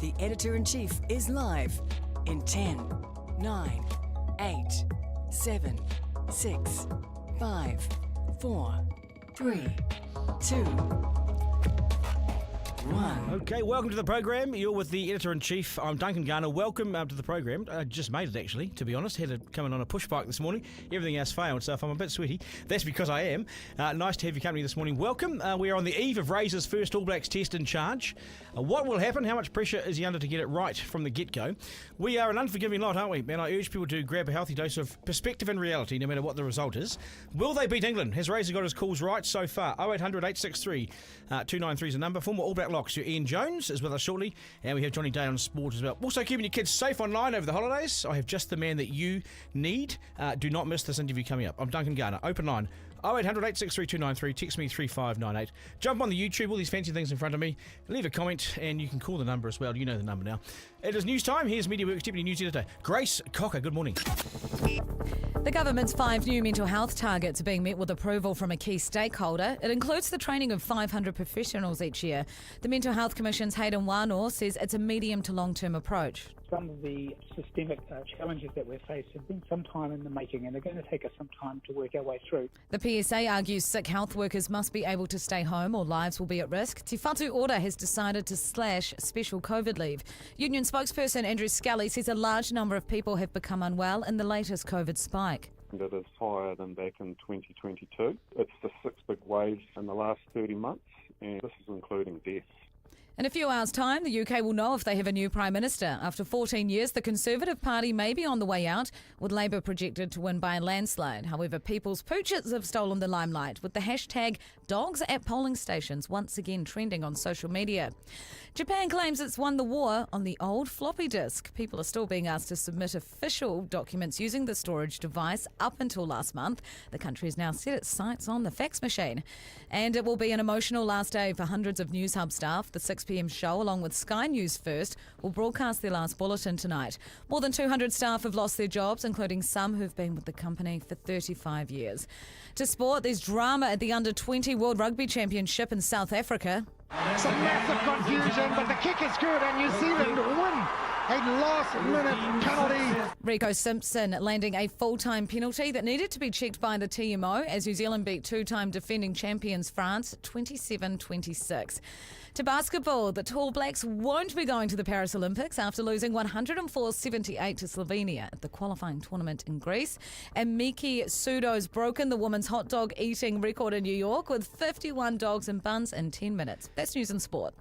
The Editor-in-Chief is live in 10, 9, 8, 7, 6, 5, 4, 3, 2, 1. Okay, welcome to the program. You're with the Editor-in-Chief. I'm Duncan Garner. Welcome to the program. I just made it, actually, to be honest. Had to come in on a push bike this morning. Everything else failed, so if I'm a bit sweaty, that's because I am. Nice to have your company this morning. Welcome. We are on the eve of Razor's first All Blacks test in charge. What will happen? How much pressure is he under to get it right from the get-go? We are an unforgiving lot, aren't we? And I urge people to grab a healthy dose of perspective and reality, no matter what the result is. Will they beat England? Has Razor got his calls right so far? 0800 863 293 is the number. Former All Black Locks, your Ian Jones is with us shortly, and we have Johnny Day on sport as well. Also keeping your kids safe online over the holidays. I have just the man that you need. Do not miss this interview coming up. I'm Duncan Garner. Open line 0800 863 293. Text me 3598. Jump on the YouTube, all these fancy things in front of me. Leave a comment, and you can call the number as well. You know the number now. It is news time. Here's MediaWorks Deputy News Editor Grace Cocker. Good morning. The government's 5 new mental health targets are being met with approval from a key stakeholder. It includes the training of 500 professionals each year. The Mental Health Commission's Hayden Wano says it's a medium to long-term approach. Some of the systemic challenges that we're faced have been some time in the making, and they're going to take us some time to work our way through. The PSA argues sick health workers must be able to stay home or lives will be at risk. Te Whatu Order has decided to slash special COVID leave. Union spokesperson Andrew Scully says a large number of people have become unwell in the latest COVID spike. It is higher than back in 2022. It's the 6 big waves in the last 30 months, and this is including deaths. In a few hours' time, the UK will know if they have a new Prime Minister. After 14 years, the Conservative Party may be on the way out, with Labour projected to win by a landslide. However, people's pooches have stolen the limelight, with the hashtag dogs at polling stations once again trending on social media. Japan claims it's won the war on the old floppy disk. People are still being asked to submit official documents using the storage device up until last month. The country has now set its sights on the fax machine. And it will be an emotional last day for hundreds of News Hub staff. The 6 p.m. show, along with Sky News First, will broadcast their last bulletin tonight. More than 200 staff have lost their jobs, including some who've been with the company for 35 years. To sport, there's drama at the Under-20 World Rugby Championship in South Africa. Some massive confusion, but the kick is good and New Zealand win. A last-minute penalty. Rico Simpson landing a full-time penalty that needed to be checked by the TMO as New Zealand beat two-time defending champions France 27-26. To basketball, the Tall Blacks won't be going to the Paris Olympics after losing 104-78 to Slovenia at the qualifying tournament in Greece. And Miki Sudo's broken the women's hot dog eating record in New York with 51 dogs and buns in 10 minutes. That's news and sport.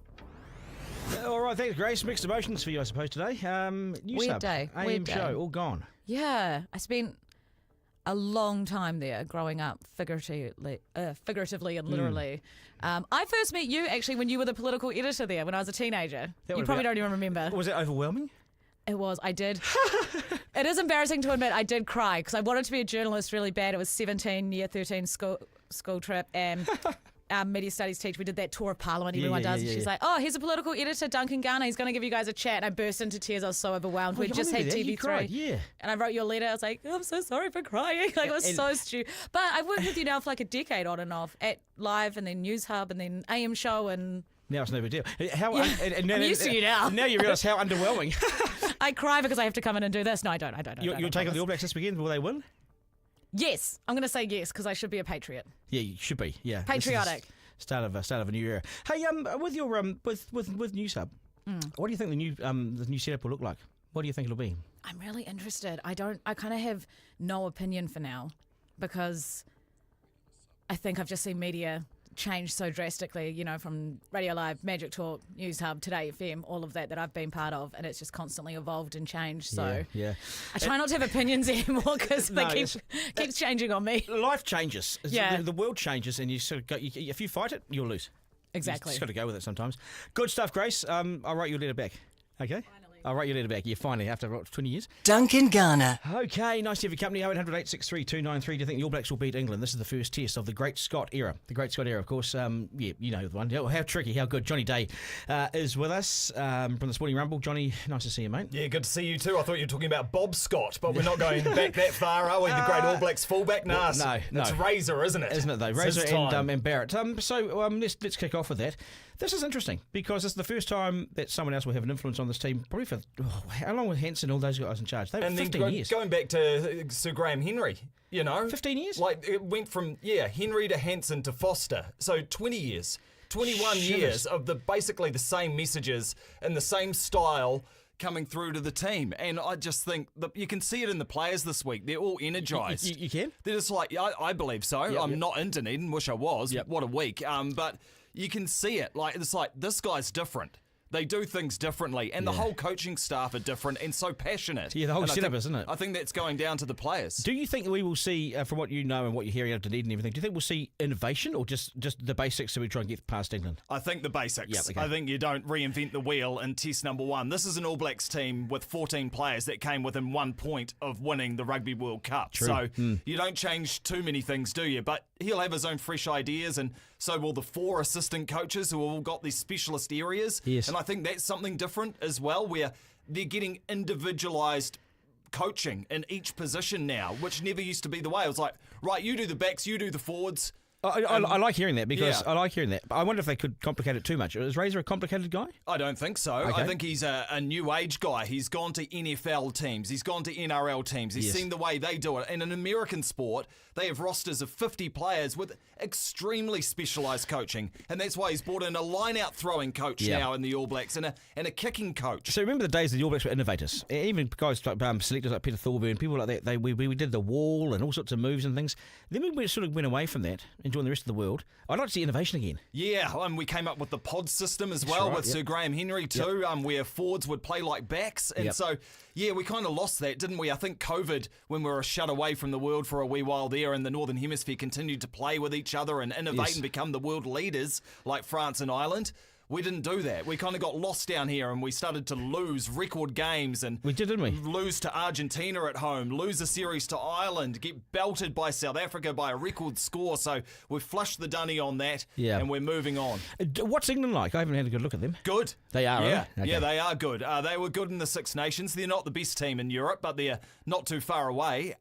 All right, thanks, Grace. Mixed emotions for you, I suppose, today. Weird day. AM Weird show, day. all gone. Yeah, I spent a long time there growing up, figuratively and literally. I first met you, actually, when you were the political editor there when I was a teenager. You probably don't even remember. Was it overwhelming? It was. I did. It is embarrassing to admit I did cry because I wanted to be a journalist really bad. It was 17, year 13 school trip, and our media studies teacher, we did that tour of Parliament everyone does. And she's like, oh, here's a political editor, Duncan Garner. He's going to give you guys a chat. And I burst into tears. I was so overwhelmed. We just had TV3. Cried, yeah. And I wrote you a letter. I was like, oh, I'm so sorry for crying. Like, it was so stupid. But I've worked with you now for like a decade on and off at Live and then News Hub and then AM Show and... Now it's no big deal. I'm used to you now. Now you realise how underwhelming. I cry because I have to come in and do this. No, I don't. You'll take on the All Blacks this weekend. Will they win? Yes. I'm going to say yes because I should be a patriot. Yeah, you should be. Yeah. Patriotic. Start of a new era. Hey, with your with News Hub, what do you think the new setup will look like? What do you think it'll be? I'm really interested. I kind of have no opinion for now because I think I've just seen media change so drastically, you know, from Radio Live, Magic Talk, News Hub, Today FM, all of that I've been part of, and it's just constantly evolved and changed. So yeah. I try not to have opinions anymore because it keeps changing on me. Life changes. Yeah. The world changes, and you sort of if you fight it, you'll lose. Exactly. You just got to go with it sometimes. Good stuff, Grace. I'll write your letter back. Okay? I'll write your letter back. Yeah, finally, after 20 years. Duncan Garner. Okay, nice to have your company. 0800 863 293. Do you think the All Blacks will beat England? This is the first test of the Great Scott era. The Great Scott era, of course. Yeah, you know the one. How tricky, how good. Johnny Day is with us from the Sporting Rumble. Johnny, nice to see you, mate. Yeah, good to see you too. I thought you were talking about Bob Scott, but we're not going back that far, are we? The Great All Blacks fullback? Nah, no. It's Razor, isn't it? Isn't it, though? Razor and Barrett. So let's kick off with that. This is interesting because it's the first time that someone else will have an influence on this team. Probably for how long were Hansen and all those guys in charge? They were And 15 then years. going back to Sir Graham Henry, 15 years? Like it went from Henry to Hansen to Foster, so 20 years, 21 Shivers. years of basically the same messages and the same style coming through to the team. And I just think that you can see it in the players this week. They're all energised. You can? They're just like, I believe so. I'm not in Dunedin, wish I was. Yep. What a week. But you can see it. Like it's like this guy's different. They do things differently, and the whole coaching staff are different and so passionate. Yeah, the whole And I setup, think- isn't it? I think that's going down to the players. Do you think we will see, from what you know and what you're hearing out of Dunedin and everything, do you think we'll see innovation or just the basics so we try and get past England? I think the basics. Yep, okay. I think you don't reinvent the wheel in test number one. This is an All Blacks team with 14 players that came within 1 point of winning the Rugby World Cup. True. So you don't change too many things, do you? But he'll have his own fresh ideas, and so will the 4 assistant coaches who have all got these specialist areas. Yes. And I think that's something different as well, where they're getting individualised coaching in each position now, which never used to be the way. It was like, right, you do the backs, you do the forwards. I like hearing that because Yeah. I like hearing that. I wonder if they could complicate it too much. Is Razor a complicated guy? I don't think so. Okay. I think he's a new age guy. He's gone to NFL teams. He's gone to NRL teams. He's Yes. seen the way they do it. And in American sport, they have rosters of 50 players with extremely specialised coaching. And that's why he's brought in a line-out throwing coach Yeah. now in the All Blacks and a kicking coach. So remember the days that the All Blacks were innovators. Even guys like selectors like Peter Thorburn, people like that. We did the wall and all sorts of moves and things. Then we sort of went away from that and joined the rest of the world. I'd like to see innovation again. Yeah, and we came up with the pod system as well right, with yep. Sir Graham Henry too, where forwards would play like backs. And Yep. so, yeah, we kind of lost that, didn't we? I think COVID, when we were shut away from the world for a wee while there and the Northern Hemisphere continued to play with each other and innovate Yes. and become the world leaders like France and Ireland, we didn't do that. We kind of got lost down here and we started to lose record games and We did, didn't we? lose to Argentina at home, lose a series to Ireland, get belted by South Africa by a record score. So we've flushed the dunny on that Yeah. and we're moving on. What's England like? I haven't had a good look at them. Good. They are, yeah. right? Okay. Yeah, they are good. They were good in the Six Nations. They're not the best team in Europe, but they're not too far away.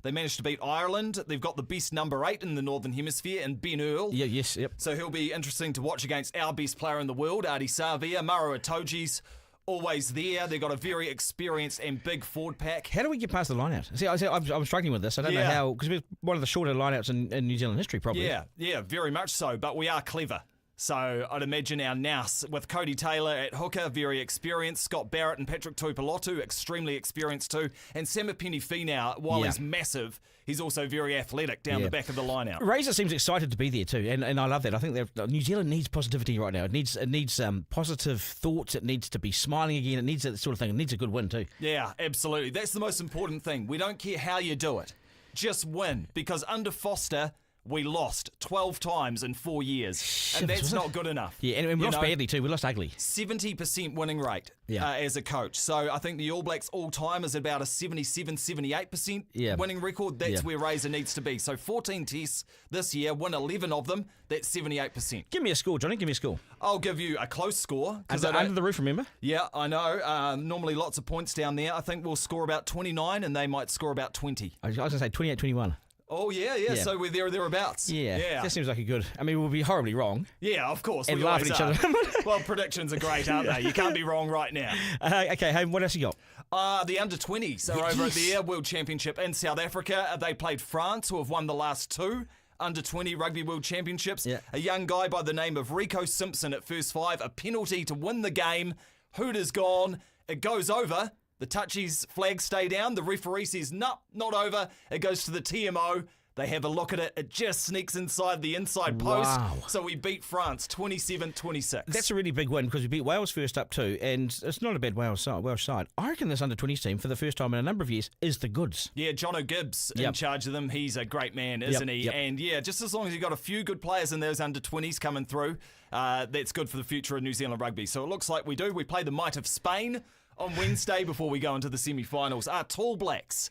They managed to beat Ireland. They've got the best number 8 in the Northern Hemisphere in Ben Earl. Yeah, yes, yep. So he'll be interesting to watch against our best player in the world, Adi Savia. Maro Itoji's always there. They've got a very experienced and big forward pack. How do we get past the line-out? See, I'm struggling with this. I don't know Yeah. how, because we're one of the shorter line-outs in New Zealand history, probably. Yeah, very much so, but we are clever. So I'd imagine our nous with Cody Taylor at hooker, very experienced. Scott Barrett and Patrick Tuipulotu, extremely experienced too. And Samipeni Finau, while Yeah. he's massive, he's also very athletic down Yeah. the back of the line out. Razor seems excited to be there too, and I love that. I think New Zealand needs positivity right now. It needs positive thoughts. It needs to be smiling again. It needs that sort of thing. It needs a good win too. Yeah, absolutely. That's the most important thing. We don't care how you do it. Just win. Because under Foster, we lost 12 times in 4 years. And that's wasn't not good enough. Yeah, and we You lost know? badly too. We lost ugly. 70% winning rate Yeah. as a coach. So I think the All Blacks all-time is about a 77-78% Yeah. winning record. That's Yeah. where Razor needs to be. So 14 tests this year, win 11 of them. That's 78%. Give me a score, Johnny. Give me a score. I'll give you a close score. 'Cause I Under don't- the roof, remember? Yeah, I know. Normally lots of points down there. I think we'll score about 29 and they might score about 20. I was going to say 28-21. Oh, yeah. Yeah. So we're there or thereabouts. Yeah. That seems like a good. I mean, we'll be horribly wrong. Yeah, of course. And we laugh at always each are. other. Well, predictions are great, aren't they? You can't be wrong right now. Okay, hey, what else you got? The under-20s are over at the World Championship in South Africa. They played France, who have won the last 2 under-20 Rugby World Championships. Yeah. A young guy by the name of Rico Simpson at first 5. A penalty to win the game. Hooter's gone. It goes over. The touchies flag stay down. The referee says, no, not over. It goes to the TMO. They have a look at it. It just sneaks inside the inside post. Wow. So we beat France 27-26. That's a really big win because we beat Wales first up too, and it's not a bad Welsh side. I reckon this under-20s team, for the first time in a number of years, is the goods. Yeah, John O'Gibbs in Yep. charge of them. He's a great man, isn't he? Yep. And yeah, just as long as you've got a few good players in those under-20s coming through, that's good for the future of New Zealand rugby. So it looks like we do. We play the might of Spain on Wednesday before we go into the semi-finals. Our Tall Blacks.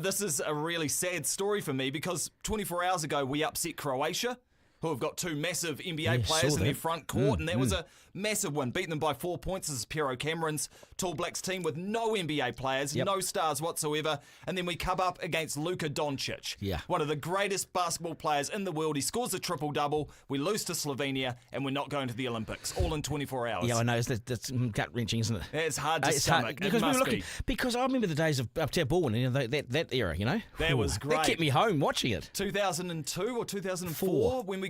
This is a really sad story for me because 24 hours ago we upset Croatia, who have got 2 massive NBA Yeah, players saw in their that. front court, and that was a massive win. Beating them by 4 points. This is Piero Cameron's Tall Blacks team with no NBA players, no stars whatsoever. And then we come up against Luka Doncic, one of the greatest basketball players in the world. He scores a triple-double. We lose to Slovenia, and we're not going to the Olympics, all in 24 hours. Yeah, I know. That's gut-wrenching, isn't it? It's hard to stomach. Because we were looking, because I remember the days of Uptown Baldwin, that era, That was great. That kept me home watching it. 2002 or 2004? 2004 when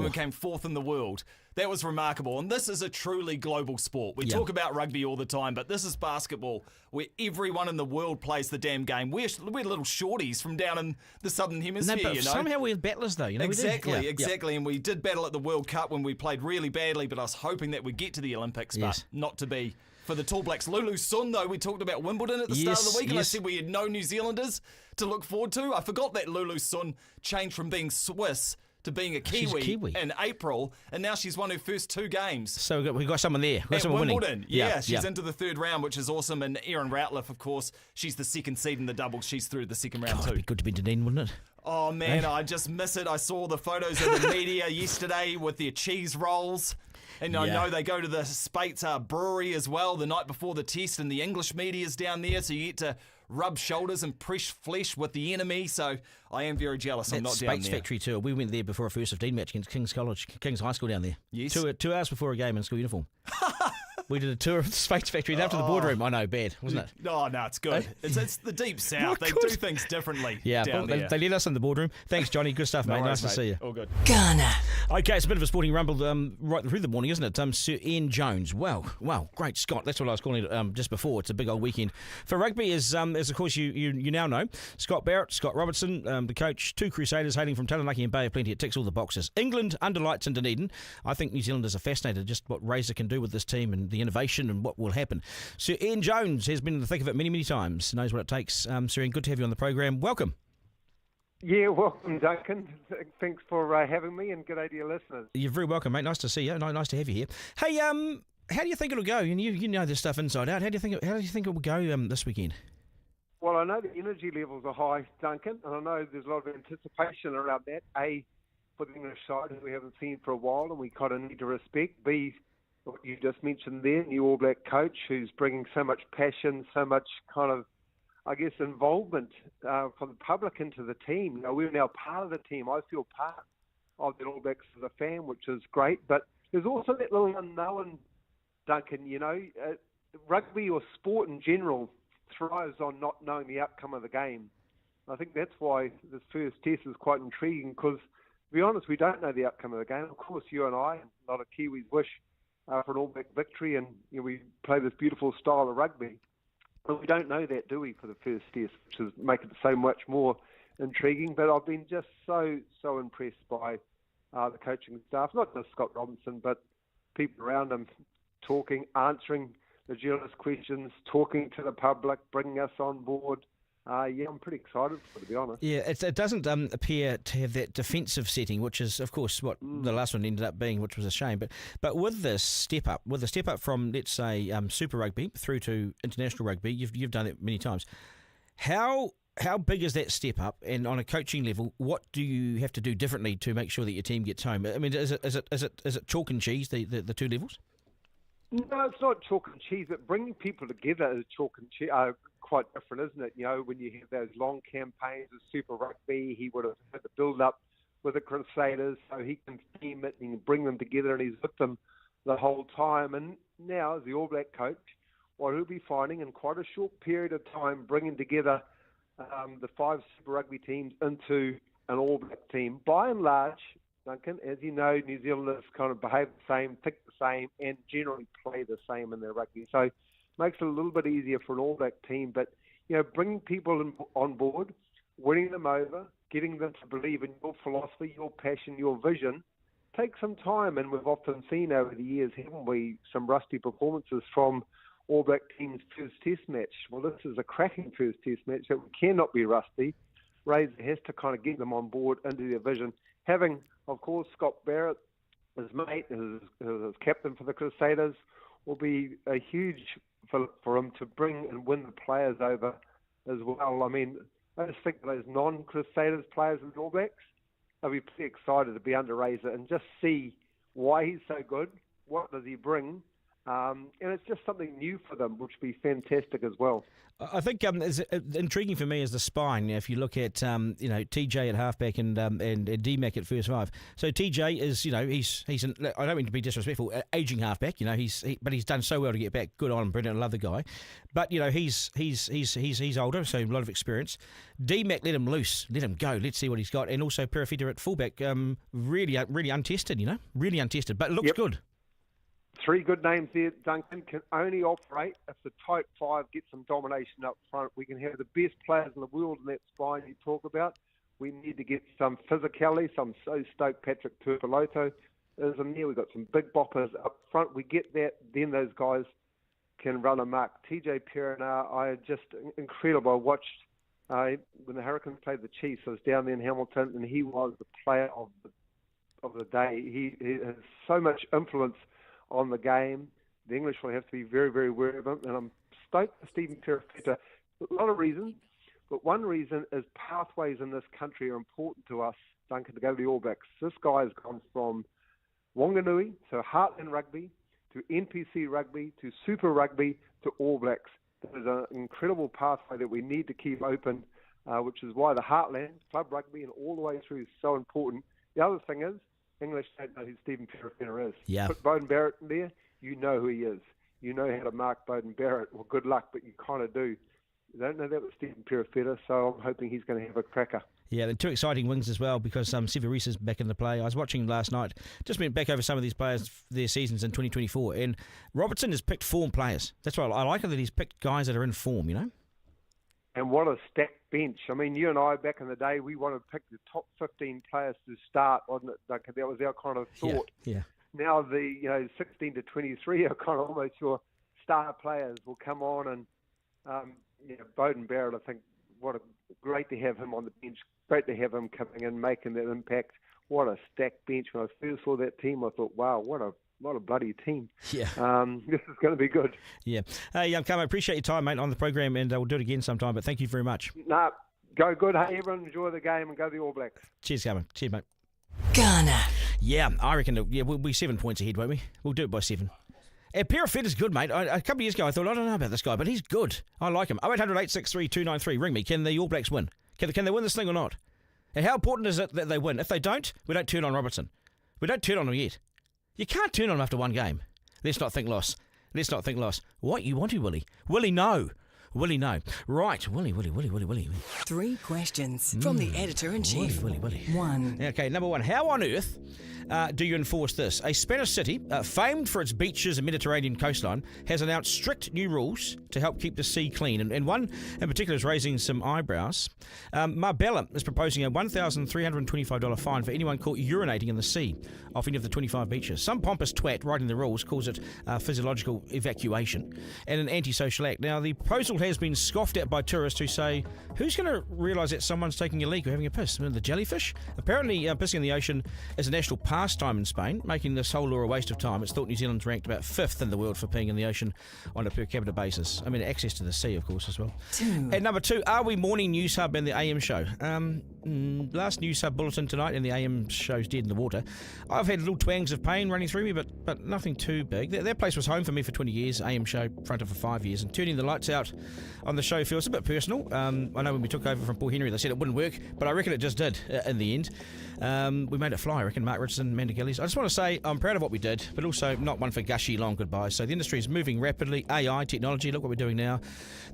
we came 4th in the world. That was remarkable. And this is a truly global sport. We talk about rugby all the time, but this is basketball where everyone in the world plays the damn game. We're little shorties from down in the Southern Hemisphere, No, but somehow we're battlers, though. Exactly. And we did battle at the World Cup when we played really badly, but I was hoping that we'd get to the Olympics, but not to be. For the Tall Blacks, Lulu Sun, though, we talked about Wimbledon at the start of the week, and I said we had no New Zealanders to look forward to. I forgot that Lulu Sun changed from being Swiss to being a Kiwi in April, and now she's won her first 2 games. So we got someone there. At Wimbledon, she's into the 3rd round, which is awesome. And Erin Routliffe, of course, she's the 2nd seed in the doubles. She's through the 2nd round too. It'd be good to be Dunedin, wouldn't it? Oh man, I just miss it. I saw the photos of the media yesterday with their cheese rolls. And I know they go to the Spates brewery as well the night before the test, and the English media's down there, so you get to rub shoulders and press flesh with the enemy. So I am very jealous. I'm not down there. Spates factory too. We went there before a first 15 match against King's High School down there. Yes. 2 hours before a game in school uniform. We did a tour of the Spates factory and after the boardroom. I know, bad, wasn't it? No, it's good. It's the deep south. They do things differently. Yeah, down but there. they let us in the boardroom. Thanks, Johnny. Good stuff, mate. Worries, nice to see you. All good. Garner. Okay, it's a bit of a sporting rumble right through the morning, isn't it? Sir Ian Jones. Wow, great Scott. That's what I was calling it just before. It's a big old weekend for rugby, as of course you now know. Scott Robertson, the coach, 2 Crusaders hailing from Taranaki and Bay of Plenty. It ticks all the boxes. England under lights in Dunedin. I think New Zealanders are fascinated just what Razor can do with this team and the innovation and what will happen. Sir Ian Jones has been in the thick of it many, many times. Knows what it takes. Sir Ian, good to have you on the program. Welcome. Yeah, welcome, Duncan. Thanks for having me, and good day to your listeners. You're very welcome, mate. Nice to see you. Nice to have you here. Hey, how do you think it'll go? You know this stuff inside out. How do you think it will go this weekend? Well, I know the energy levels are high, Duncan, and I know there's a lot of anticipation around that. A, for the English side, who we haven't seen for a while, and we kind of need to respect. B, what you just mentioned there, new All Black coach who's bringing so much passion, so much kind of, I guess, involvement from the public into the team. You know, we're now part of the team. I feel part of the All Blacks as a fan, which is great. But there's also that little unknown, Duncan, rugby or sport in general thrives on not knowing the outcome of the game. I think that's why this first test is quite intriguing because, to be honest, we don't know the outcome of the game. Of course, you and I, and a lot of Kiwis, wish for an All Black victory, and we play this beautiful style of rugby. But we don't know that, do we, for the first test, which is making it so much more intriguing. But I've been just so impressed by the coaching staff, not just Scott Robertson, but people around him talking, answering the journalist questions, talking to the public, bringing us on board. I'm pretty excited for it, to be honest. Yeah, it doesn't appear to have that defensive setting, which is, of course, what the last one ended up being, which was a shame. But with this step up, from, let's say, Super Rugby through to international rugby, you've done it many times. How big is that step up? And on a coaching level, what do you have to do differently to make sure that your team gets home? I mean, is it chalk and cheese, the 2 levels? No, it's not chalk and cheese, but bringing people together is chalk and cheese. Quite different, isn't it? When you have those long campaigns of Super Rugby, he would have had to build up with the Crusaders so he can theme it and bring them together, and he's with them the whole time. And now, as the All Black coach, what he'll be finding in quite a short period of time, bringing together the 5 Super Rugby teams into an All Black team. By and large, Duncan, as you know, New Zealanders kind of behave the same, think the same, and generally play the same in their rugby. So it makes it a little bit easier for an All Black team. But, bringing people on board, winning them over, getting them to believe in your philosophy, your passion, your vision, takes some time. And we've often seen over the years, haven't we, some rusty performances from All Black team's first test match. Well, this is a cracking first test match that cannot be rusty. Razor has to kind of get them on board into their vision. Having, of course, Scott Barrett, his mate, his captain for the Crusaders, will be a huge for him to bring and win the players over as well. I mean, I just think those non-Crusaders players in the All Blacks, I'll be pretty excited to be under Razor and just see why he's so good, what does he bring, and it's just something new for them, which would be fantastic as well. I think it's intriguing for me is the spine. If you look at TJ at halfback and D-Mac at first five. So TJ is he's I don't mean to be disrespectful, aging halfback. But he's done so well to get back. Good on him, brilliant. I love the guy. But he's older, so a lot of experience. D-Mac, let him loose, let him go. Let's see what he's got. And also Perafita at fullback, really untested. Really untested, but it looks good. Three good names there, Duncan. Can only operate if the type 5 gets some domination up front. We can have the best players in the world in that spine you talk about. We need to get some physicality. So I'm so stoked Patrick Turpoloto is in there. We've got some big boppers up front. We get that, then those guys can run a mark. TJ Perina, just incredible. I watched when the Hurricanes played the Chiefs. I was down there in Hamilton, and he was the player of the day. He has so much influence on the game. The English will have to be very, very wary of him. And I'm stoked for Stephen Perafita. A lot of reasons, but one reason is pathways in this country are important to us, Duncan, to go to the All Blacks. This guy has gone from Wanganui, so Heartland Rugby, to NPC Rugby, to Super Rugby, to All Blacks. There's an incredible pathway that we need to keep open, which is why the Heartland, Club Rugby, and all the way through is so important. The other thing is, English don't know who Stephen Perafita is. Yeah. Put Bowden Barrett in there, you know who he is. You know how to mark Bowden Barrett. Well, good luck, but you kind of do. You don't know that with Stephen Perafita, so I'm hoping he's going to have a cracker. Yeah, and two exciting wings as well because Severis is back in the play. I was watching last night, just went back over some of these players, their seasons in 2024, and Robertson has picked form players. That's why I like it that he's picked guys that are in form, And what a stacked bench. I mean, you and I, back in the day, we wanted to pick the top 15 players to start, wasn't it? That was our kind of thought. Yeah. Now the 16 to 23 are kind of almost your star players will come on, and Bowden Barrett, I think, great to have him on the bench. Great to have him coming in, making that impact. What a stacked bench. When I first saw that team, I thought, wow, what a bloody team. Yeah. This is going to be good. Yeah. Hey, Carmo, appreciate your time, mate, on the program, and we'll do it again sometime, but thank you very much. Nah, go good. Hey, everyone, enjoy the game and go the All Blacks. Cheers, Carmo. Cheers, mate. Garner. Yeah, I reckon we'll be 7 points ahead, won't we? We'll do it by 7. And Perafita's good, mate. A couple of years ago, I thought, I don't know about this guy, but he's good. I like him. 0800 863 293. Ring me. Can the All Blacks win? Can they win this thing or not? And how important is it that they win? If they don't, we don't turn on Robertson. We don't turn on him yet. You can't turn on him after one game. Let's not think loss. What you want to, Willie? Willie, no. Willie, no. Right, Willie. 3 questions from the editor-in-chief. Willie. 1. Okay, number 1. How on earth do you enforce this? A Spanish city, famed for its beaches and Mediterranean coastline, has announced strict new rules to help keep the sea clean. And one in particular is raising some eyebrows. Marbella is proposing a $1,325 fine for anyone caught urinating in the sea off any of the 25 beaches. Some pompous twat writing the rules calls it physiological evacuation and an antisocial act. Now, the proposal has been scoffed at by tourists who say, who's going to realise that someone's taking a leak or having a piss? The jellyfish? Apparently, pissing in the ocean is a national pastime in Spain, making this whole law a waste of time. It's thought New Zealand's ranked about 5th in the world for peeing in the ocean on a per capita basis. I mean, access to the sea, of course, as well. 2. And number 2, are we morning news hub and the AM show? Last news hub bulletin tonight and the AM show's dead in the water. I've had little twangs of pain running through me, but nothing too big. That place was home for me for 20 years, AM show fronted for 5 years, and turning the lights out on the show feels a bit personal. I know when we took over from Paul Henry, they said it wouldn't work, but I reckon it just did in the end. We made it fly, I reckon. Mark Richardson, Amanda Gillies. I just want to say I'm proud of what we did, but also not one for gushy long goodbyes. So the industry is moving rapidly. AI, technology, look what we're doing now.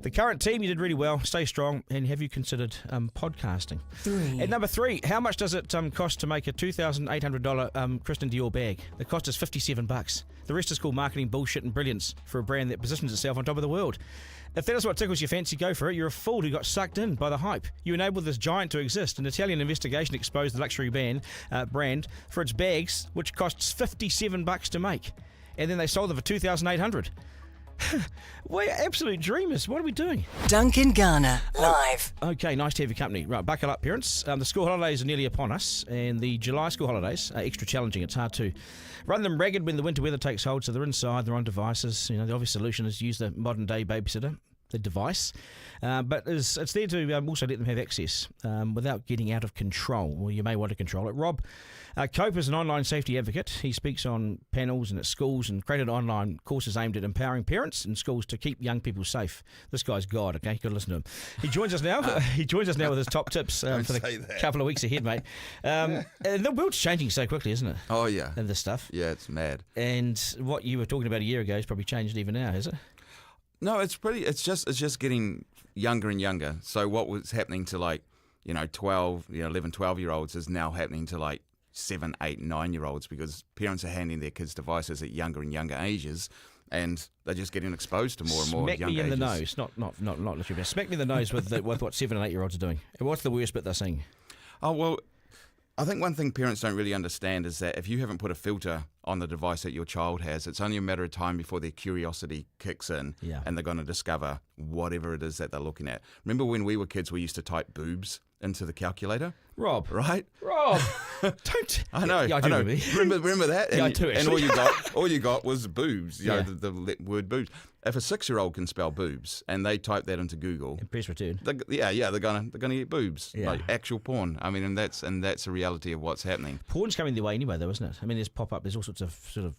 The current team, you did really well. Stay strong. And have you considered podcasting? 3. And number 3, how much does it cost to make a $2,800 Christian Dior bag? The cost is $57. The rest is called marketing bullshit and brilliance for a brand that positions itself on top of the world. If that is what tickles your fancy, go for it. You're a fool who got sucked in by the hype. You enabled this giant to exist. An Italian investigation exposed the luxury brand for its bags, which costs $57 to make. And then they sold them for $2,800. We're absolute dreamers. What are we doing? Duncan Garner, live. Okay, nice to have your company. Right, buckle up, parents. The school holidays are nearly upon us, and the July school holidays are extra challenging. It's hard to run them ragged when the winter weather takes hold, so they're inside, they're on devices. The obvious solution is use the modern-day babysitter. the device, but it's there to also let them have access without getting out of control. Well, you may want to control it. Rob Cope is an online safety advocate. He speaks on panels and at schools and created online courses aimed at empowering parents and schools to keep young people safe. This guy's God, okay? You've got to listen to him. He joins us now. He joins us now with his top tips for the couple of weeks ahead, mate. The world's changing so quickly, isn't it? Oh, yeah. And this stuff. Yeah, it's mad. And what you were talking about a year ago has probably changed even now, has it? No, it's just getting younger and younger. So what was happening to 11, 12-year-olds is now happening to 7, 8, 9-year-olds because parents are handing their kids devices at younger and younger ages, and they're just getting exposed to more and more Smack young me in ages. the nose, not literally. Smack me in the nose with what 7 and 8-year-olds are doing. What's the worst bit they're seeing? Oh, well, I think one thing parents don't really understand is that if you haven't put a filter on the device that your child has, it's only a matter of time before their curiosity kicks in and they're going to discover whatever it is that they're looking at. Remember when we were kids, we used to type boobs into the calculator? Rob. Right? Rob! Don't. I know. Yeah, I know. do Remember that? Yeah, I do, actually. And all you got was boobs, you know, the word boobs. If a 6-year-old can spell boobs and they type that into Google, and press return. They're gonna get boobs, like actual porn. I mean, and that's a reality of what's happening. Porn's coming their way anyway, though, isn't it? I mean, there's there's all sorts of sort of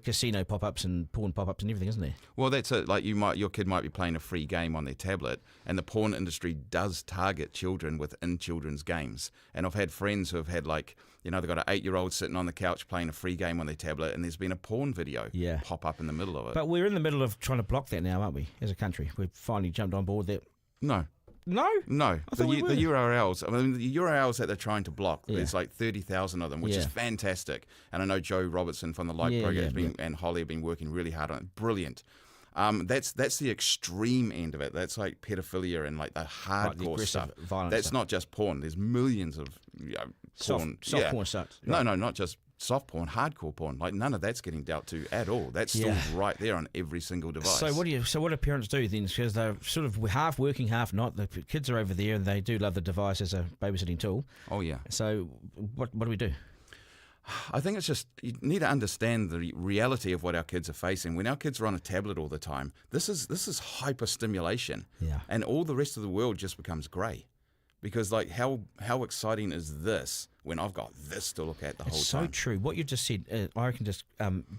casino pop-ups and porn pop-ups and everything, isn't there? Well, that's it. Like your kid might be playing a free game on their tablet, and the porn industry does target children within children's games. And I've had friends who have had they've got an 8-year-old sitting on the couch playing a free game on their tablet, and there's been a porn video pop up in the middle of it. But we're in the middle of trying to block that now, aren't we, as a country? We've finally jumped on board that. No. No? The URLs. I mean, the URLs that they're trying to block, there's 30,000 of them, which is fantastic. And I know Joe Robertson from the Light program and Holly have been working really hard on it. Brilliant. That's the extreme end of it. That's like pedophilia and the hardcore stuff. Violence That's stuff. not just porn. There's millions of porn. Soft porn stuff. No, not just soft porn, hardcore porn. None of that's getting dealt to at all. That's still right there on every single device. So what do parents do then? Because they're sort of half working, half not. The kids are over there and they do love the device as a babysitting tool. Oh yeah. So what do we do? I think it's just you need to understand the reality of what our kids are facing. When our kids are on a tablet all the time, this is hyperstimulation, and all the rest of the world just becomes grey. Because how exciting is this when I've got this to look at the whole time? It's so true. What you just said, I reckon, just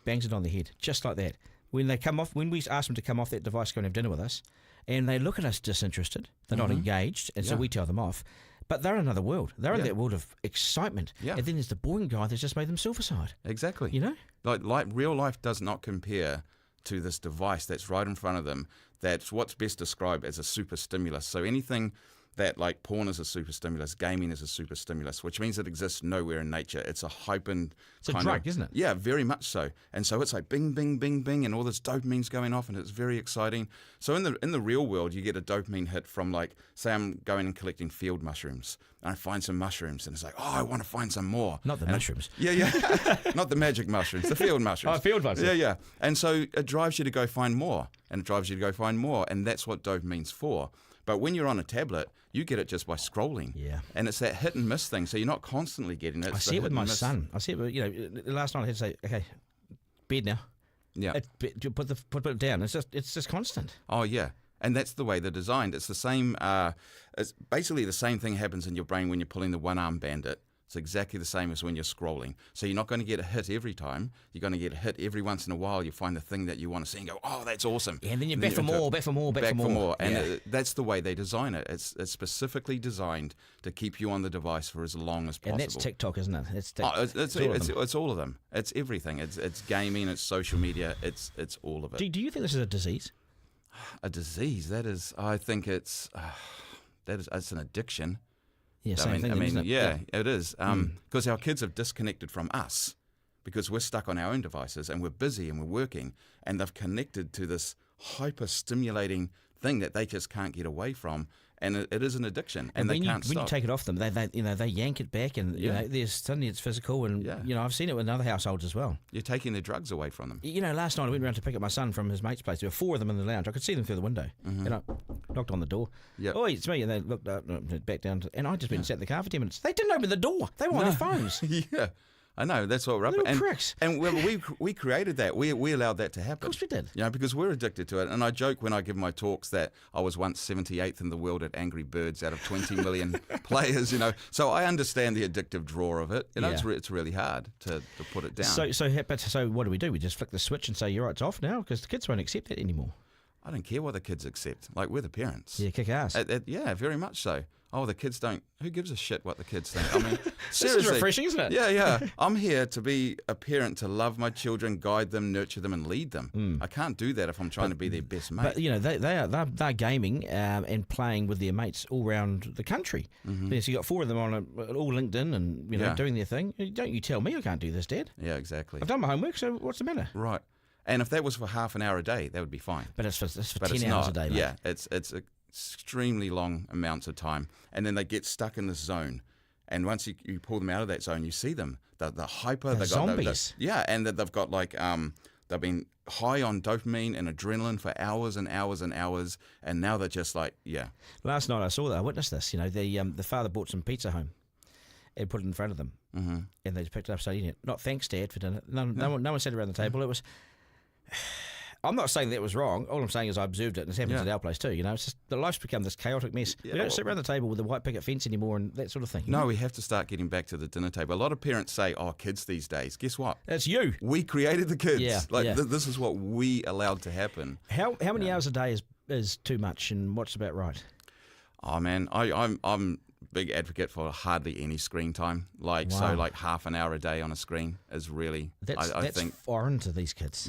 bangs it on the head, just like that. When they come off, when we ask them to come off that device, go and have dinner with us, and they look at us disinterested, they're not engaged, and so we tell them off. But they're in another world. They're in that world of excitement. Yeah. And then there's the boring guy that's just made them suicide. Exactly. You know? Like real life does not compare to this device that's right in front of them. That's what's best described as a super stimulus. So anything that porn is a super stimulus, gaming is a super stimulus, which means it exists nowhere in nature. It's a hyphen. It's a drug, isn't it? Yeah, very much so. And so it's bing, bing, bing, bing, and all this dopamine's going off, and it's very exciting. So in the real world, you get a dopamine hit from say I'm going and collecting field mushrooms, and I find some mushrooms, and it's I want to find some more. Not the mushrooms. Yeah. Not the magic mushrooms, the field mushrooms. Oh, field mushrooms. Yeah. And so it drives you to go find more, and it drives you to go find more, and that's what dopamine's for. But when you're on a tablet, you get it just by scrolling. Yeah. And it's that hit and miss thing, so you're not constantly getting it. I see it with my son. I see it, last night I had to say, okay, bed now. Yeah. Put it down. It's just constant. Oh, yeah. And that's the way they're designed. It's the same, it's basically the same thing happens in your brain when you're pulling the one-arm bandit. It's exactly the same as when you're scrolling. So you're not going to get a hit every time. You're going to get a hit every once in a while. You find the thing that you want to see and go, oh, that's awesome. Yeah, and then you're back for more. And that's the way they design it. It's specifically designed to keep you on the device for as long as possible. And that's TikTok, isn't it? It's all of them. It's everything. It's gaming. It's social media. It's all of it. Do you think this is a disease? A disease? That is. I think it's an addiction. Yeah, it is. Because our kids have disconnected from us because we're stuck on our own devices and we're busy and we're working, and they've connected to this hyper-stimulating thing that they just can't get away from, and it is an addiction, and they can't stop. When you take it off them, they yank it back, and suddenly it's physical, and I've seen it with other households as well. You're taking their drugs away from them. Last night I went around to pick up my son from his mate's place. There were 4 of them in the lounge. I could see them through the window, and I knocked on the door. Yep. Oh, it's me, and they looked up, back down, and I just went and sat in the car for 10 minutes. They didn't open the door. They were on their phones. Yeah. I know, that's what we're up Little and, pricks. and we created that. We allowed that to happen. Of course we did. You know, because we're addicted to it. And I joke when I give my talks that I was once 78th in the world at Angry Birds out of 20 million players, you know. So I understand the addictive draw of it. You know, it's really hard to put it down. So what do? We just flick the switch and say, you're right, it's off now? Because the kids won't accept that anymore. I don't care what the kids accept. Like, we're the parents. Yeah, kick ass. Yeah, very much so. Oh, the kids don't. Who gives a shit what the kids think? I mean, This seriously. is refreshing, isn't it? Yeah. I'm here to be a parent, to love my children, guide them, nurture them, and lead them. I can't do that if I'm trying to be their best mate. But you know they're gaming and playing with their mates all around the country. So you got 4 of them on all LinkedIn and doing their thing. Don't you tell me I can't do this, Dad? Yeah, exactly. I've done my homework, so what's the matter? Right. And if that was for half an hour a day, that would be fine. But it's for But 10 hours a day, mate. Yeah, it's extremely long amounts of time, and then they get stuck in this zone. And once you pull them out of that zone, you see them. The hyper, They're zombies. And they've got like they've been high on dopamine and adrenaline for hours and hours and hours, and now they're just like Last night I witnessed this. You know, the father brought some pizza home and put it in front of them, and they just picked it up, started eating it. Not thanks, Dad, for dinner. No one sat around the table. It was. I'm not saying that was wrong. All I'm saying is I observed it, and it's happened at our place too. You know, it's just the life's become this chaotic mess. We don't sit around the table with the white picket fence anymore and that sort of thing. No, we have to start getting back to the dinner table. A lot of parents say, "Oh, kids these days." Guess what? That's you. We created the kids. Yeah, This is what we allowed to happen. How many hours a day is too much, and what's about right? Oh man, I'm big advocate for hardly any screen time. So like half an hour a day on a screen is really. I think foreign to these kids.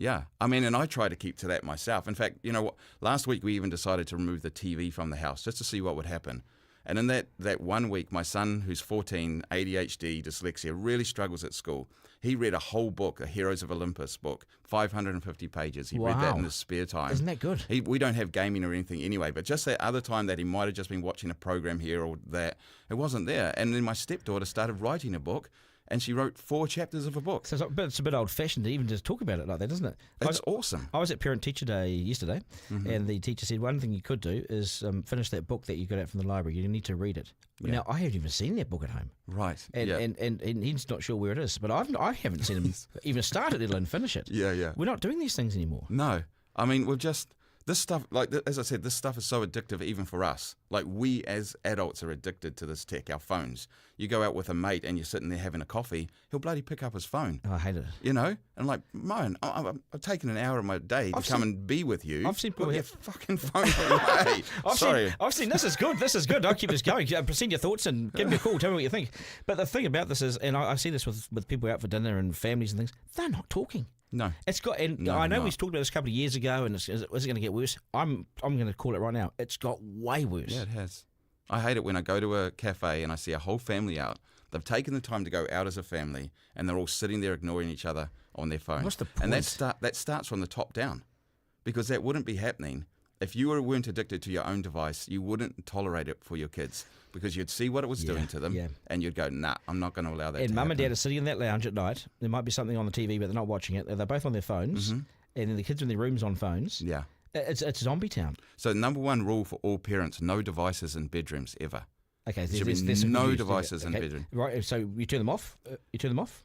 Yeah. I mean, and I try to keep to that myself. In fact, you know what? Last week we even decided to remove the TV from the house just to see what would happen. And in that 1 week, my son, who's 14, ADHD, dyslexia, really struggles at school. He read a whole book, a Heroes of Olympus book, 550 pages. He read that in his spare time. Isn't that good? We don't have gaming or anything anyway, but just that other time that he might have just been watching a program here or that, it wasn't there. And then my stepdaughter started writing a book, and she wrote 4 chapters of a book. So it's a bit old-fashioned to even just talk about it like that, isn't it? It's awesome. I was at Parent-Teacher Day yesterday, and the teacher said one thing you could do is finish that book that you got out from the library. You need to read it. Yeah. Now, I haven't even seen that book at home. Right. And he's not sure where it is, but I haven't seen him even start it, let alone finish it. Yeah. We're not doing these things anymore. No. I mean, we've just... This stuff, like as I said, this stuff is so addictive even for us. Like, we as adults are addicted to this tech, our phones. You go out with a mate and you're sitting there having a coffee, he'll bloody pick up his phone. Oh, I hate it. You know? And like, man, I've taken an hour of my day to come and be with you. I've seen people put your fucking phone away. I've seen this is good. I'll keep this going. Send your thoughts and give me a call. Tell me what you think. But the thing about this is, and I see this with people out for dinner and families and things, they're not talking. No, it's got. And I know we've talked about this a couple of years ago, and is it going to get worse? I'm going to call it right now. It's got way worse. Yeah, it has. I hate it when I go to a cafe and I see a whole family out. They've taken the time to go out as a family, and they're all sitting there ignoring each other on their phone. What's the point? And that starts from the top down, because that wouldn't be happening if you weren't addicted to your own device. You wouldn't tolerate it for your kids, because you'd see what it was doing to them, and you'd go, nah, I'm not going to allow that to happen. And mum and dad are sitting in that lounge at night. There might be something on the TV, but they're not watching it. They're both on their phones, and then the kids are in their rooms on phones. Yeah. It's zombie town. So number one rule for all parents, no devices in bedrooms ever. Okay, there should be no devices in the bedroom. Right, so you turn them off?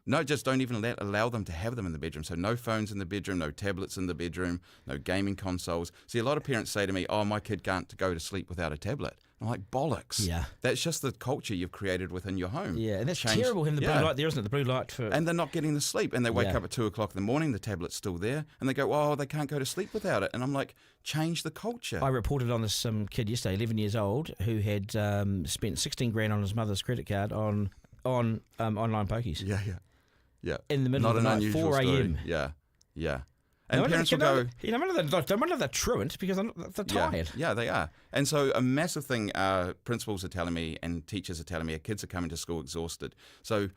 No, just don't even allow them to have them in the bedroom. So no phones in the bedroom, no tablets in the bedroom, no gaming consoles. See, a lot of parents say to me, oh, my kid can't go to sleep without a tablet. I'm like, bollocks. Yeah. That's just the culture you've created within your home. Yeah, and that's terrible having the blue light there, isn't it? The blue light for... And they're not getting the sleep. And they wake up at 2 o'clock in the morning, the tablet's still there, and they go, oh, they can't go to sleep without it. And I'm like, change the culture. I reported on this kid yesterday, 11 years old, who had spent 16 grand on his mother's credit card on online pokies. Yeah. In the middle of the night, 4 a.m. Yeah. And parents will go... No wonder they're truant, because they're tired. Yeah, they are. And so a massive thing principals are telling me and teachers are telling me, kids are coming to school exhausted. So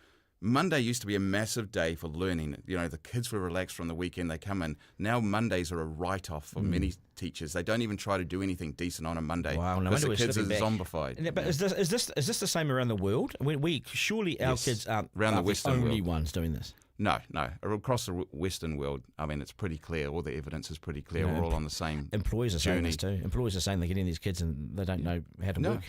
Monday used to be a massive day for learning. You know, the kids were relaxed from the weekend. They come in. Now Mondays are a write-off for many teachers. They don't even try to do anything decent on a Monday. Wow, no because wonder the kids are back. zombified. But is this the same around the world? We surely our kids aren't around the Western only world. ones doing this. No. Across the Western world, I mean, it's pretty clear. All the evidence is pretty clear. We're all on the same Employers are saying journey. this too. Employers are saying they're getting these kids and they don't know how to work.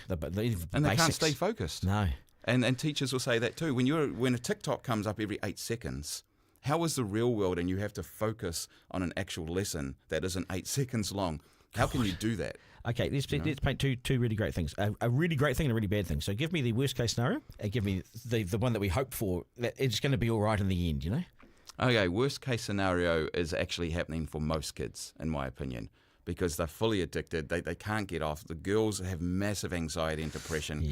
And they can't stay focused. No. And teachers will say that too. When a TikTok comes up every 8 seconds, how is the real world and you have to focus on an actual lesson that isn't 8 seconds long? How can you do that? Okay, let's paint two really great things. A really great thing and a really bad thing. So give me the worst case scenario and give me the one that we hope for, that it's going to be all right in the end, you know? Okay, worst case scenario is actually happening for most kids, in my opinion, because they're fully addicted. They can't get off. The girls have massive anxiety and depression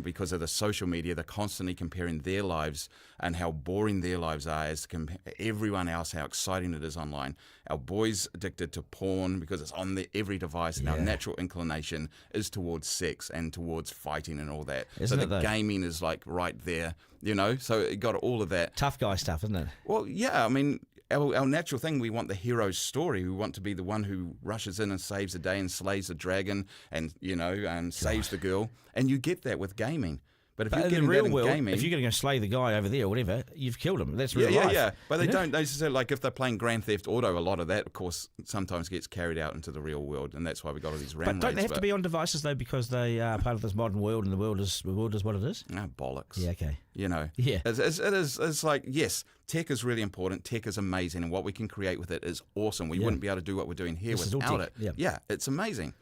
because of the social media. They're constantly comparing their lives and how boring their lives are as to everyone else, how exciting it is online. Our boys addicted to porn because it's on every device, and our natural inclination is towards sex and towards fighting and all that. Isn't so it the though? gaming is like right there, you know, so it got all of that. Tough guy stuff, isn't it? Well, yeah, I mean, our natural thing, we want the hero's story. We want to be the one who rushes in and saves the day and slays the dragon and, you know, and saves the girl. And you get that with gaming. But if you're in getting the real that in world, gaming, if you're going to go slay the guy over there or whatever, you've killed him. That's real life. Yeah. But they don't necessarily, like if they're playing Grand Theft Auto, a lot of that, of course, sometimes gets carried out into the real world, and that's why we got all these ram But don't raids, they have to be on devices though, because they are part of this modern world, and the world is what it is? No, bollocks. Yeah, okay. You know, Yeah. It's like, yes, tech is really important. Tech is amazing, and what we can create with it is awesome. We wouldn't be able to do what we're doing here This is all without tech. it. Yeah. It's amazing.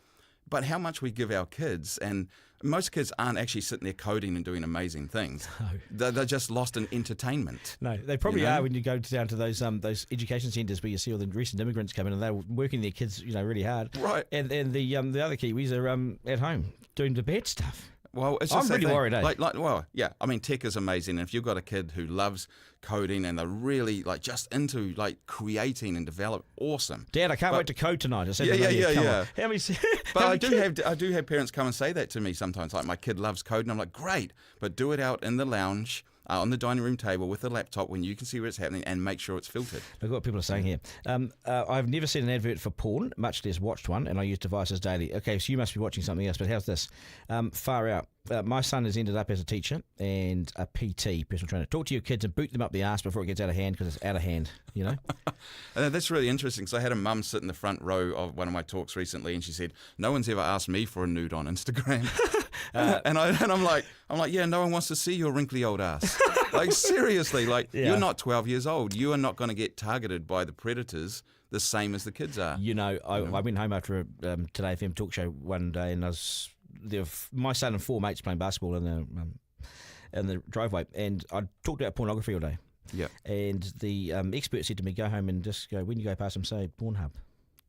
But how much we give our kids, and most kids aren't actually sitting there coding and doing amazing things. No. They're just lost in entertainment. No, they probably are when you go down to those education centres where you see all the recent immigrants come in and they're working their kids, you know, really hard. Right. And the other Kiwis are at home doing the bad stuff. Well, it's I'm just really worried, eh? Well, yeah. I mean, tech is amazing. And if you've got a kid who loves coding and they're really like just into like creating and develop, awesome. Dad, I can't wait to code tonight. I said, Yeah. How many? But I do have parents come and say that to me sometimes. Like, my kid loves coding. I'm like, great, but do it out in the lounge. On the dining room table with the laptop when you can see where it's happening, and make sure it's filtered. Look what people are saying here. I've never seen an advert for porn, much less watched one, and I use devices daily. Okay, so you must be watching something else, but how's this? Far out. My son has ended up as a teacher and a PT, personal trainer. Talk to your kids and boot them up the arse before it gets out of hand, because it's out of hand, you know? That's really interesting. So I had a mum sit in the front row of one of my talks recently, and she said, "No one's ever asked me for a nude on Instagram." And I'm like, yeah, no one wants to see your wrinkly old ass. Like, seriously, like, you're not 12 years old. You are not going to get targeted by the predators the same as the kids are. You know, I went home after a Today FM talk show one day, and my son and 4 mates playing basketball in the driveway, and I talked about pornography all day. Yeah. And the expert said to me, go home and just go, when you go past them, say Pornhub.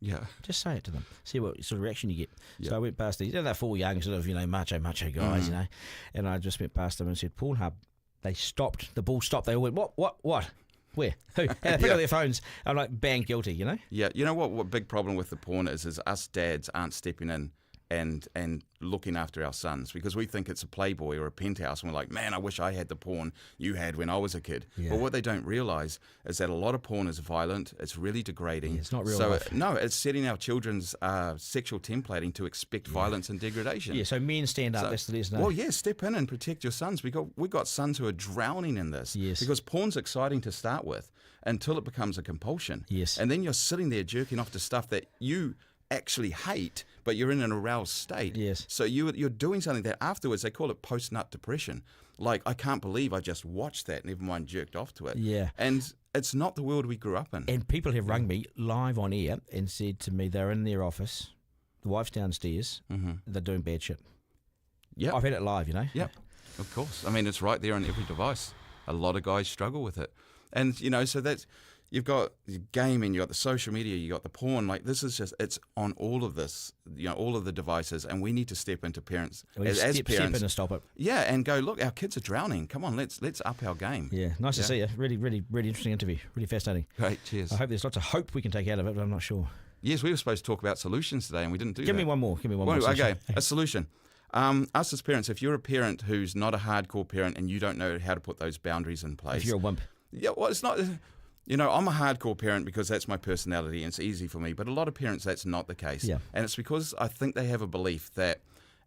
Yeah. Just say it to them. See what sort of reaction you get. Yeah. So I went past these. They're 4 young, sort of, you know, macho guys, you know. And I just went past them and said, Pornhub. They stopped. The ball stopped. They all went, what? Where? Who? And they pick up their phones. I'm like, bang, guilty, you know? Yeah. You know what big problem with the porn is us dads aren't stepping in and looking after our sons, because we think it's a Playboy or a Penthouse, and we're like, man, I wish I had the porn you had when I was a kid. Yeah. But what they don't realise is that a lot of porn is violent. It's really degrading. Yeah, it's not real so life. No, it's setting our children's sexual templating to expect violence and degradation. Yeah, so men stand up. That's the lesson. Well, yeah, step in and protect your sons. We got sons who are drowning in this. Yes. Because porn's exciting to start with until it becomes a compulsion. Yes. And then you're sitting there jerking off to stuff that you actually hate, but you're in an aroused state. Yes. So you're doing something that afterwards, they call it post-nut depression. Like, I can't believe I just watched that, never mind jerked off to it. Yeah. And it's not the world we grew up in. And people have rung me live on air and said to me they're in their office, the wife's downstairs, they're doing bad shit. Yeah. I've had it live, you know? Yep, of course. I mean, it's right there on every device. A lot of guys struggle with it. And, you know, so that's... You've got gaming, you've got the social media, you've got the porn. Like, this is just, it's on all of this, you know, all of the devices, and we need to step into parents, as parents. Step in and stop it. Yeah, and go, look, our kids are drowning. Come on, let's up our game. Yeah, nice to see you. Really, really, really interesting interview. Really fascinating. Great, cheers. I hope there's lots of hope we can take out of it, but I'm not sure. Yes, we were supposed to talk about solutions today, and we didn't do that. Give me one more. Okay, a solution. Us as parents, if you're a parent who's not a hardcore parent and you don't know how to put those boundaries in place. If you're a wimp. Yeah, well, it's not... You know, I'm a hardcore parent because that's my personality and it's easy for me. But a lot of parents, that's not the case. Yeah. And it's because I think they have a belief that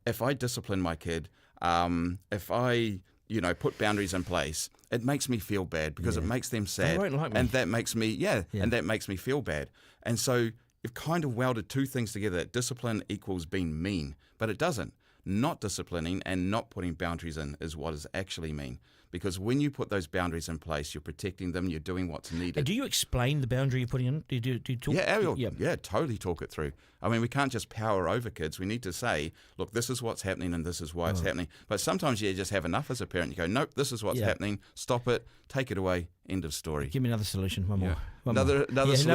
if I discipline my kid, if I, you know, put boundaries in place, it makes me feel bad because it makes them sad. They won't like me. And that makes me, and that makes me feel bad. And so you've kind of welded two things together. That discipline equals being mean, but it doesn't. not disciplining and not putting boundaries in is what does actually mean. Because when you put those boundaries in place, you're protecting them, you're doing what's needed. And do you explain the boundary you're putting in? Do you talk? Yeah, totally talk it through. I mean, we can't just power over kids. We need to say, look, this is what's happening and this is why it's happening. But sometimes you just have enough as a parent. You go, nope, this is what's happening. Stop it. Take it away. End of story. Give me another solution. One more. Another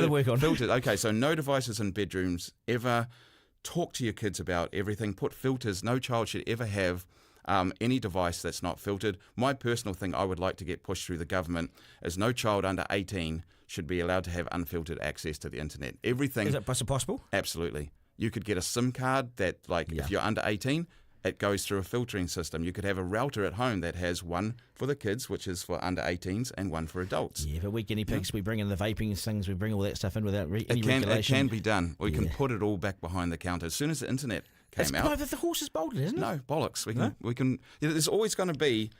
work on. Filters. Okay, so no devices in bedrooms ever. Talk to your kids about everything. Put filters. No child should ever have any device that's not filtered. My personal thing I would like to get pushed through the government is no child under 18 should be allowed to have unfiltered access to the internet. Everything. Is it possible? Absolutely. You could get a SIM card that, if you're under 18, it goes through a filtering system. You could have a router at home that has one for the kids, which is for under 18s, and one for adults. Yeah, but we guinea pigs, we bring in the vaping things, we bring all that stuff in without any regulation. It can be done. We can put it all back behind the counter. As soon as the internet came out. No, the horse is bolted, isn't it? No, bollocks. We can. There's always going to be.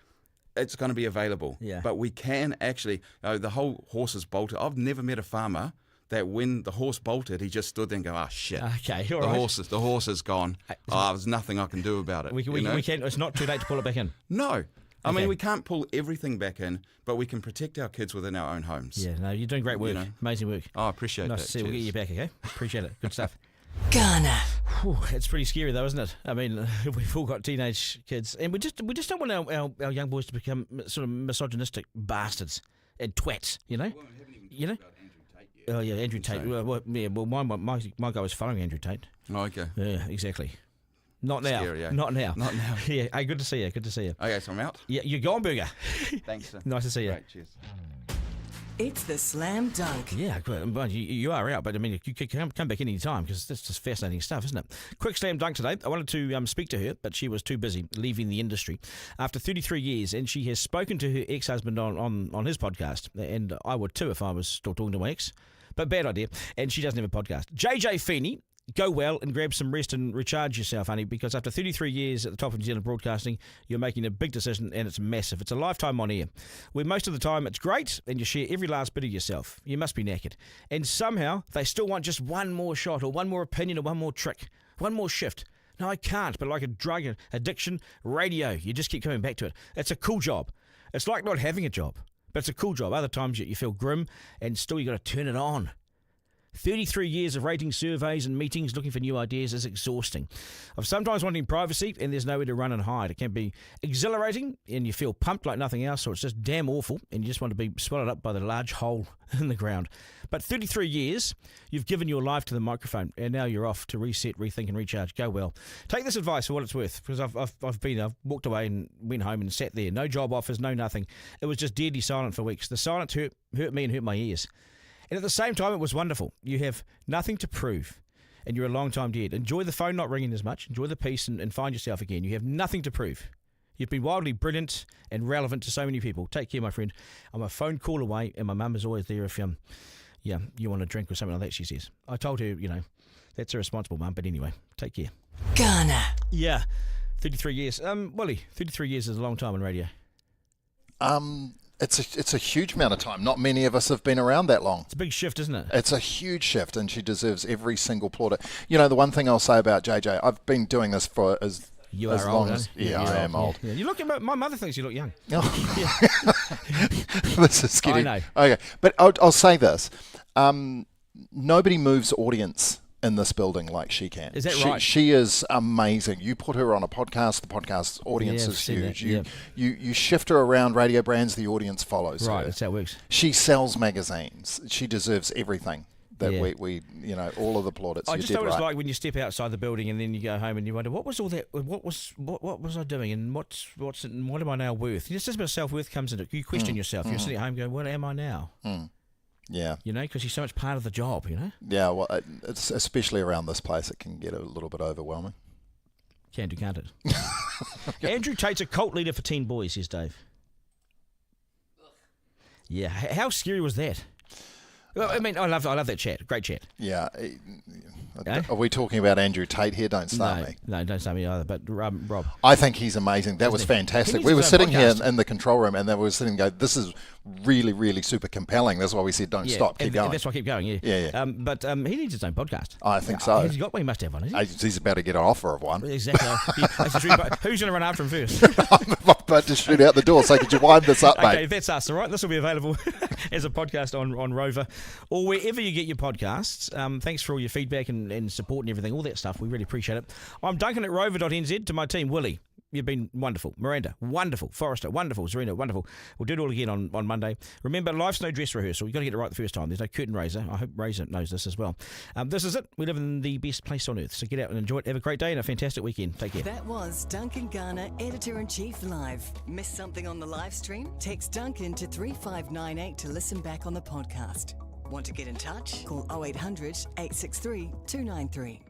It's going to be available. Yeah. But we can actually. The whole horse is bolted. I've never met a farmer that when the horse bolted, he just stood there and go, shit. Okay, all the right. The horse is gone. There's nothing I can do about it. We can. It's not too late to pull it back in. No. I mean, we can't pull everything back in, but we can protect our kids within our own homes. Yeah, no, you're doing great work. Amazing work. Oh, I appreciate that. Nice to see you. We'll get you back, okay? Appreciate it. Good stuff. Garner. It's pretty scary, though, isn't it? I mean, we've all got teenage kids, and we just don't want our young boys to become sort of misogynistic bastards and twats, you know? Well, I haven't even talked about Andrew Tate yet. Oh, yeah, Andrew Tate. Well, my guy was following Andrew Tate. Oh, okay. Yeah, exactly. Not now. Scary, eh? Not now. Not now. Yeah, hey, good to see you. Good to see you. Okay, so I'm out. Yeah, you're gone, Burger. Thanks, sir. Nice to see you. Great, cheers. It's the slam dunk. Yeah, good. You are out, but I mean, you could come back any time because that's just fascinating stuff, isn't it? Quick slam dunk today. I wanted to speak to her, but she was too busy leaving the industry after 33 years, and she has spoken to her ex-husband on his podcast, and I would too if I was still talking to my ex, but bad idea, and she doesn't have a podcast. JJ Feeney. Go well and grab some rest and recharge yourself, honey, because after 33 years at the top of New Zealand broadcasting, you're making a big decision and it's massive. It's a lifetime on air, where most of the time it's great and you share every last bit of yourself. You must be knackered. And somehow they still want just one more shot or one more opinion or one more trick, one more shift. No, I can't, but like a drug addiction, radio, you just keep coming back to it. It's a cool job. It's like not having a job, but it's a cool job. Other times you feel grim and still you got to turn it on. 33 years of rating surveys and meetings looking for new ideas is exhausting. Of sometimes wanting privacy and there's nowhere to run and hide. It can be exhilarating and you feel pumped like nothing else, or it's just damn awful and you just want to be swallowed up by the large hole in the ground. But 33 years, you've given your life to the microphone and now you're off to reset, rethink and recharge. Go well. Take this advice for what it's worth, because I've walked away and went home and sat there. No job offers, no nothing. It was just deadly silent for weeks. The silence hurt me and hurt my ears. And at the same time, it was wonderful. You have nothing to prove, and you're a long time dead. Enjoy the phone not ringing as much. Enjoy the peace and find yourself again. You have nothing to prove. You've been wildly brilliant and relevant to so many people. Take care, my friend. I'm a phone call away, and my mum is always there if you want a drink or something like that, she says. I told her, that's a responsible mum, but anyway, take care. Garner. Yeah, 33 years. Wally, 33 years is a long time on radio. It's a huge amount of time. Not many of us have been around that long. It's a big shift, isn't it? It's a huge shift, and she deserves every single plaudit. The one thing I'll say about JJ, I've been doing this for as long as... Yeah, I am old. Yeah. You look. My mother thinks you look young. This is scary. I know. Okay, but I'll say this. Nobody moves audience in this building like she can. Is that right? She is amazing. You put her on a podcast, the podcast audience is huge. You shift her around radio brands, the audience follows her. Right, that's how it works. She sells magazines. She deserves everything that we all of the plaudits. I just know what it's like when you step outside the building and then you go home and you wonder, what was all that? What was I doing? And what am I now worth? Just as much self-worth comes into it. You question yourself. You're sitting at home going, what am I now? Yeah. Because you're so much part of the job, Yeah, well, it's especially around this place, it can get a little bit overwhelming. Can't it? Andrew Tate's a cult leader for teen boys, says Dave. Yeah, how scary was that? Well, I mean, I love that chat. Great chat. Yeah. Are we talking about Andrew Tate here? Don't start me. No, don't start me either. But Rob. I think he's amazing. That was fantastic. We were sitting here in the control room and they were sitting and go, this is really, really super compelling. That's why we said don't stop, keep going. That's why I keep going, yeah. But he needs his own podcast. I think so. Has he got one? He must have one, has he? He's about to get an offer of one. Exactly. Who's going to run after him first? I'm about to shoot out the door, so could you wind this up, mate? Okay, that's us, all right? This will be available as a podcast on Rover or wherever you get your podcasts. Thanks for all your feedback and support and everything, all that stuff. We really appreciate it. I'm Duncan at rover.nz. To my team, Willie, you've been wonderful. Miranda, wonderful. Forrester, wonderful. Serena, wonderful. We'll do it all again on Monday. Remember, life's no dress rehearsal. You've got to get it right the first time. There's no curtain raiser. I hope Razor knows this as well. This is it. We live in the best place on earth. So get out and enjoy it. Have a great day and a fantastic weekend. Take care. That was Duncan Garner, Editor-in-Chief Live. Missed something on the live stream? Text Duncan to 3598 to listen back on the podcast. Want to get in touch? Call 0800 863 293.